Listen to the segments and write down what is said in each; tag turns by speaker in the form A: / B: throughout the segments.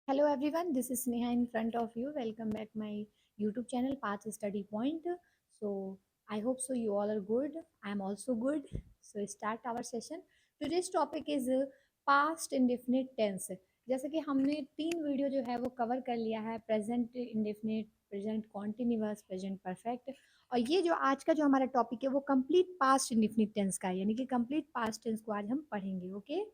A: Hello everyone, this is Neha in front of you. Welcome back my YouTube channel Path Study Point. So I hope so you all are good. I am also good. So start our session. Today's topic is past indefinite tense. जैसे कि हमने 3 video जो है वो cover कर लिया है, present indefinite, present continuous, present perfect. और ये जो आज का जो हमारा टॉपिक है वो कंप्लीट पास्ट इंडेफिनिट टेंस का है, यानी कि कंप्लीट पास्ट टेंस को आज हम पढ़ेंगे। ओके,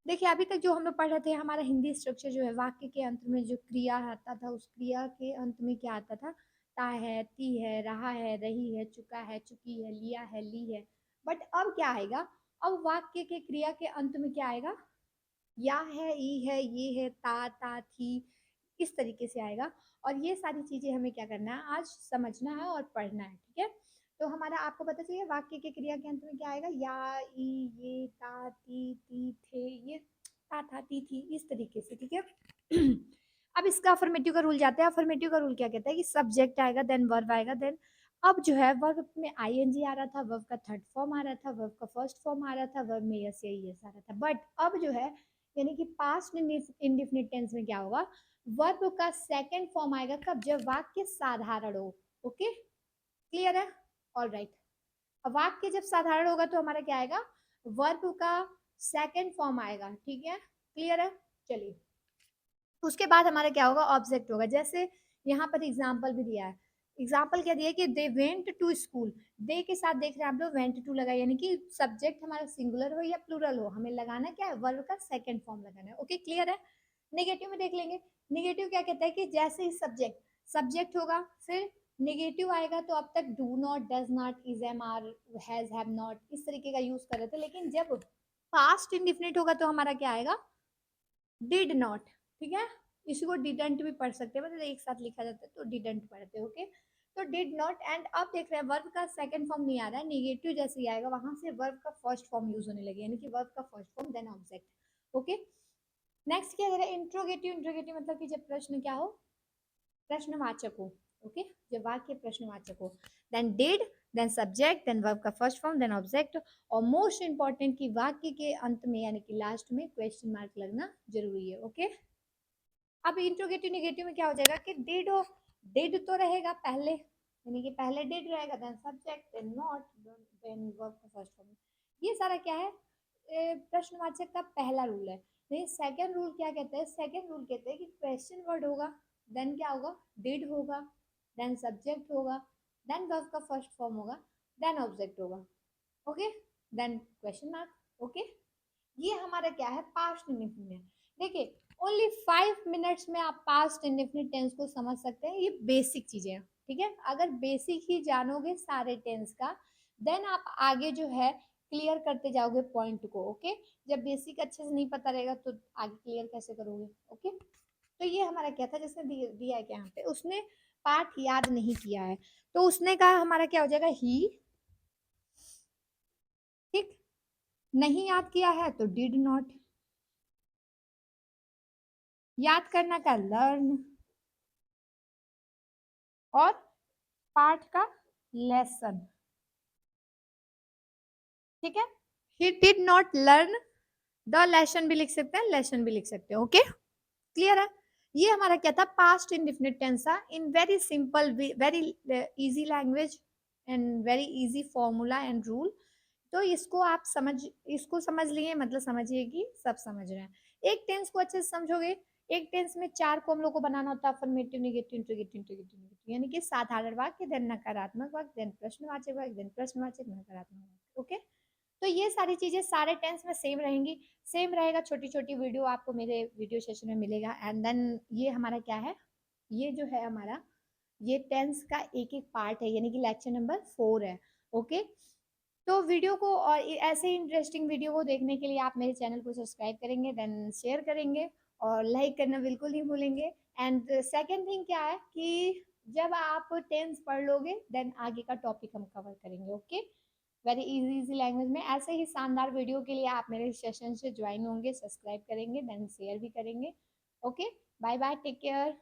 A: देखिए अभी तक जो हम लोग पढ़ रहे थे, हमारा हिंदी स्ट्रक्चर जो है वाक्य के अंत में जो क्रिया आता था, उस क्रिया के अंत में क्या आता था? ता है, ती है, रहा है, रही है, चुका है, चुकी है, लिया है, ली है। बट अब क्या आएगा? अब वाक्य के क्रिया के अंत में क्या आएगा? या है, ई है, ये है, ता थी, इस तरीके से आएगा। और ये सारी चीजें हमें क्या करना है, आज समझना है और पढ़ना है। ठीक है, तो हमारा आपको पता चाहिए वाक्य के क्रिया के अंत में क्या आएगा? या, ई, ये, ता, ती थे, ये ता था, ती थी, इस तरीके से। ठीक है। अब इसका अफर्मेटिव का रूल जाता है। अफर्मेटिव का रूल क्या कहता है कि सब्जेक्ट आएगा, देन वर्ब आएगा, देन अब जो है वर्ब में आईएनजी आ रहा था, वर्ब का थर्ड फॉर्म आ रहा था, वर्ब का फर्स्ट फॉर्म आ रहा था, वर्ब में यस या यस आ रहा था। बट अब जो है, यानी कि पास्ट इंडिफिनिट टेंस में क्या होगा? वर्ब का सेकंड फॉर्म आएगा कब? जब वाक्य साधारण हो। ओके, क्लियर है? All right. अब वाक्य जब साधारण होगा तो हमारा क्या आएगा? वर्ब का सेकंड फॉर्म आएगा। ठीक है, क्लियर है? चलिए, उसके बाद हमारा क्या होगा? ऑब्जेक्ट होगा। जैसे यहाँ पर एग्जाम्पल भी दिया है। एग्जाम्पल क्या दिया है कि दे वेंट टू स्कूल। दे के साथ देख रहे हैं आप लोग, वेंट टू लगा, यानी कि सब्जेक्ट हमारा सिंगुलर हो या प्लूरल हो, हमें लगाना क्या है? वर्ब का सेकंड फॉर्म लगाना है। ओके, क्लियर है? नेगेटिव में देख लेंगे। नेगेटिव क्या कहता है कि जैसे ही सब्जेक्ट सब्जेक्ट होगा, फिर नेगेटिव आएगा तो अब तक do not, does not, is, am, are, has, have not, इस तरीके का यूज कर रहे थे। लेकिन जब पास्ट इंडिफिनिट होगा तो हमारा क्या आएगा? Did not. ठीक है, इसी को डिडंट भी पढ़ सकते हैं, मतलब एक साथ लिखा जाता है तो डिडंट पढ़ते हैं। ओके, तो डिड नॉट। एंड अब देख रहे हैं वर्ब का सेकंड फॉर्म नहीं आ रहा है, नेगेटिव जैसे ही आएगा वहां से वर्ब का फर्स्ट फॉर्म यूज होने लगे, यानी कि वर्ब का first form then object. Okay, next क्या करें? इंट्रोगेटिव। इंट्रोगेटिव मतलब कि जब प्रश्न क्या हो? प्रश्नवाचक हो। ओके, जब वाक्य प्रश्नवाचक हो, then did, then subject, then verb का फर्स्ट फॉर्म, देन ऑब्जेक्ट। और मोस्ट इंपॉर्टेंट कि वाक्य के अंत में यानी कि लास्ट में क्वेश्चन मार्क लगना जरूरी है। ओके, अब इंट्रोगेटिव नेगेटिव में क्या हो जाएगा कि डिड हो, डिड तो रहेगा पहले, यानी कि पहले डिड रहेगा, then subject, then not, then verb का फर्स्ट फॉर्म। ये सारा क्या है? प्रश्नवाचक का पहला रूल है। नहीं, सेकंड रूल क्या कहते हैं? सेकंड रूल कहते हैं कि क्वेश्चन वर्ड होगा, देन क्या होगा? डिड होगा, देन सब्जेक्ट होगा, देन वर्ब का फर्स्ट फॉर्म होगा, देन ऑब्जेक्ट होगा। Okay, then question mark. Okay, ये हमारा क्या है? Past indefinite. देखिए, ओनली 5 मिनट्स में आप पास्ट इंडेफिनिट टेंस को समझ सकते हैं। ये बेसिक चीजें हैं। ठीक है, अगर बेसिक ही जानोगे सारे टेंस का, देन आप आगे जो है क्लियर करते जाओगे पॉइंट को। ओके, जब बेसिक अच्छे से नहीं पता रहेगा तो आगे क्लियर कैसे करोगे? ओके, तो ये हमारा क्या था? जिसने दिया है क्या यहाँ पे, उसने पाठ याद नहीं किया है, तो उसने कहा हमारा क्या हो जाएगा? ही। ठीक, नहीं याद किया है तो डिड नॉट। याद करना का लर्न, और पाठ का लेसन। ठीक है, he did not learn the lesson भी लिख सकते हैं, लेसन भी लिख सकते हैं। ओके, क्लियर है? ये हमारा क्या था? पास्ट इंडिफिनिट टेंस था, in very simple, very easy language and very easy formula and rule. तो इसको आप इसको समझ लिए, मतलब समझिए कि सब समझ रहे हैं। एक टेंस को अच्छे से समझोगे, एक टेंस में 4 फॉर्मूलों को बनाना होता है, affirmative, negative, interrogative, interrogative, negative, यानी कि साधारण वाक्य, देन नकारात्मक वाक्य, देन प्रश्नवाचक वाक्य, देन प्रश्नवाचक, नकारात्मक वाक्य। ओके, तो ये सारी चीजें सारे टेंस में सेम रहेंगी। सेम रहेगा, छोटी छोटी वीडियो आपको मेरे वीडियो सेशन में मिलेगा। एंड देन ये हमारा क्या है? ये जो है हमारा, ये टेंस का एक एक पार्ट है, यानी कि लेक्चर नंबर 4 है। ओके, तो वीडियो को और ऐसे ही इंटरेस्टिंग वीडियो को देखने के लिए आप मेरे चैनल को सब्सक्राइब करेंगे, देन शेयर करेंगे, और लाइक करना बिल्कुल नहीं भूलेंगे। एंड सेकंड थिंग क्या है कि जब आप टेंस पढ़ लोगे, देन आगे का टॉपिक हम कवर करेंगे। Okay, very easy easy language में। ऐसे ही शानदार वीडियो के लिए आप मेरे सेशन से ज्वाइन होंगे, सब्सक्राइब करेंगे, देन शेयर भी करेंगे। Okay, bye bye, take care.